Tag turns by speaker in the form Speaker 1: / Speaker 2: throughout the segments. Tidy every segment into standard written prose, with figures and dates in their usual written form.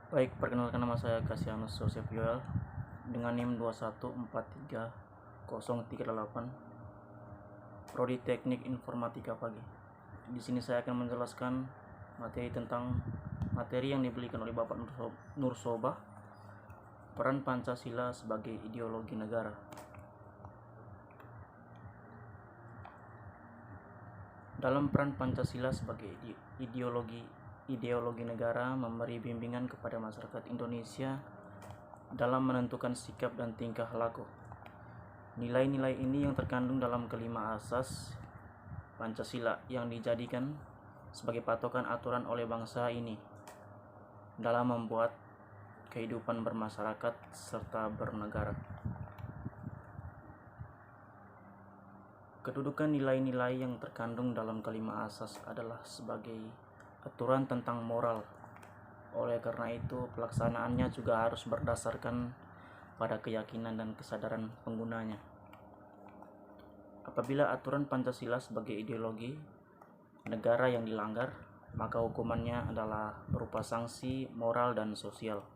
Speaker 1: Baik, perkenalkan nama saya Kasianus Joseph Yoel dengan NIM 2143038, Prodi Teknik Informatika Pagi. Di sini saya akan menjelaskan materi yang diberikan oleh Bapak Nursobah, peran Pancasila sebagai ideologi negara. Dalam peran Pancasila sebagai ideologi negara memberi bimbingan kepada masyarakat Indonesia dalam menentukan sikap dan tingkah laku. Nilai-nilai ini yang terkandung dalam kelima asas Pancasila yang dijadikan sebagai patokan aturan oleh bangsa ini dalam membuat kehidupan bermasyarakat serta bernegara. Kedudukan nilai-nilai yang terkandung dalam kelima asas adalah sebagai aturan tentang moral. Oleh karena itu, pelaksanaannya juga harus berdasarkan pada keyakinan dan kesadaran penggunanya. Apabila aturan Pancasila sebagai ideologi negara yang dilanggar, maka hukumannya adalah berupa sanksi moral dan sosial.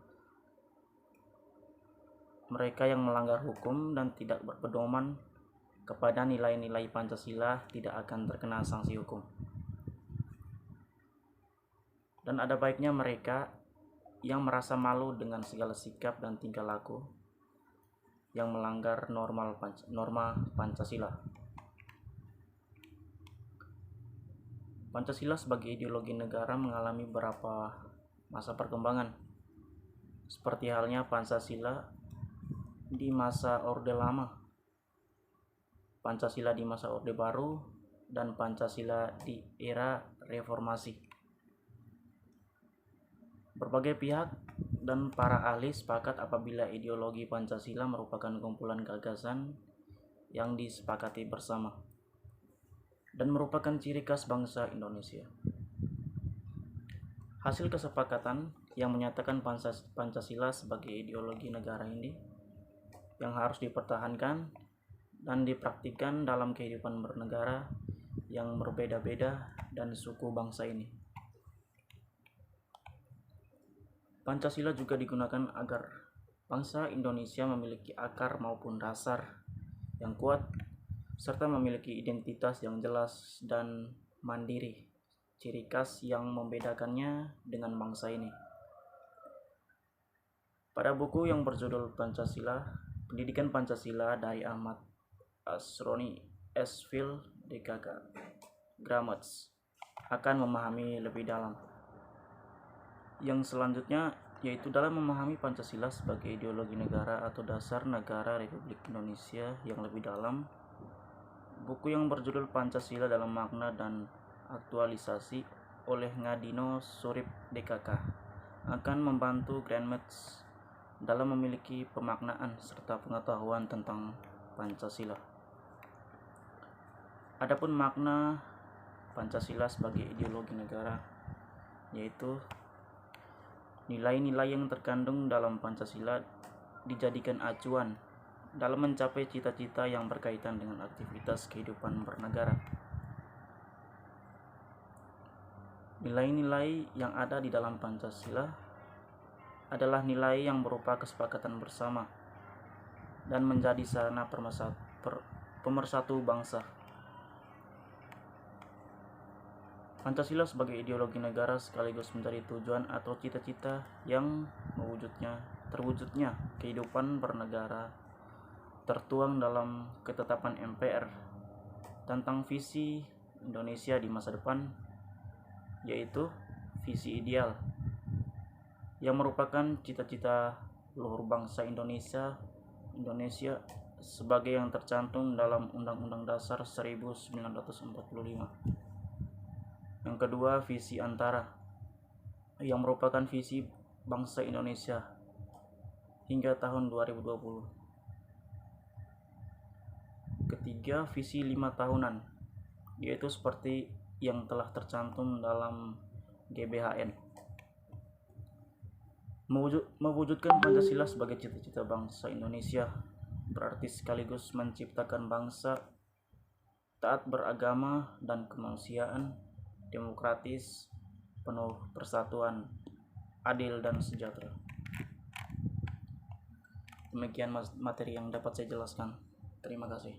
Speaker 1: Mereka yang melanggar hukum dan tidak berpedoman kepada nilai-nilai Pancasila tidak akan terkena sanksi hukum. Dan ada baiknya mereka yang merasa malu dengan segala sikap dan tingkah laku yang melanggar norma Pancasila. Pancasila sebagai ideologi negara mengalami beberapa masa perkembangan, seperti halnya Pancasila di masa Orde Lama, Pancasila di masa Orde Baru, dan Pancasila di era Reformasi. Berbagai pihak dan para ahli sepakat apabila ideologi Pancasila merupakan kumpulan gagasan yang disepakati bersama dan merupakan ciri khas bangsa Indonesia. Hasil kesepakatan yang menyatakan Pancasila sebagai ideologi negara ini yang harus dipertahankan dan dipraktikkan dalam kehidupan bernegara yang berbeda-beda dan suku bangsa ini. Pancasila juga digunakan agar bangsa Indonesia memiliki akar maupun dasar yang kuat serta memiliki identitas yang jelas dan mandiri, ciri khas yang membedakannya dengan bangsa ini. Pada buku yang berjudul Pancasila, Pendidikan Pancasila dari Ahmad Asroni Esfil DKK Gramets akan memahami lebih dalam. Yang selanjutnya yaitu dalam memahami Pancasila sebagai ideologi negara atau dasar negara Republik Indonesia yang lebih dalam. Buku yang berjudul Pancasila dalam Makna dan Aktualisasi oleh Ngadino Surip DKK akan membantu Gramets dalam memiliki pemaknaan serta pengetahuan tentang Pancasila. Adapun makna Pancasila sebagai ideologi negara yaitu nilai-nilai yang terkandung dalam Pancasila dijadikan acuan dalam mencapai cita-cita yang berkaitan dengan aktivitas kehidupan bernegara. Nilai-nilai yang ada di dalam Pancasila adalah nilai yang berupa kesepakatan bersama dan menjadi sarana pemersatu bangsa. Pancasila sebagai ideologi negara sekaligus menjadi tujuan atau cita-cita yang terwujudnya kehidupan bernegara tertuang dalam ketetapan MPR tentang visi Indonesia di masa depan, yaitu visi ideal yang merupakan cita-cita luhur bangsa Indonesia sebagai yang tercantum dalam Undang-Undang Dasar 1945. Yang kedua, visi antara yang merupakan visi bangsa Indonesia hingga tahun 2020. Ketiga, visi 5 tahunan, yaitu seperti yang telah tercantum dalam GBHN. Mewujudkan Pancasila sebagai cita-cita bangsa Indonesia berarti sekaligus menciptakan bangsa taat beragama dan kemanusiaan, demokratis, penuh persatuan, adil dan sejahtera. Demikian materi yang dapat saya jelaskan. Terima kasih.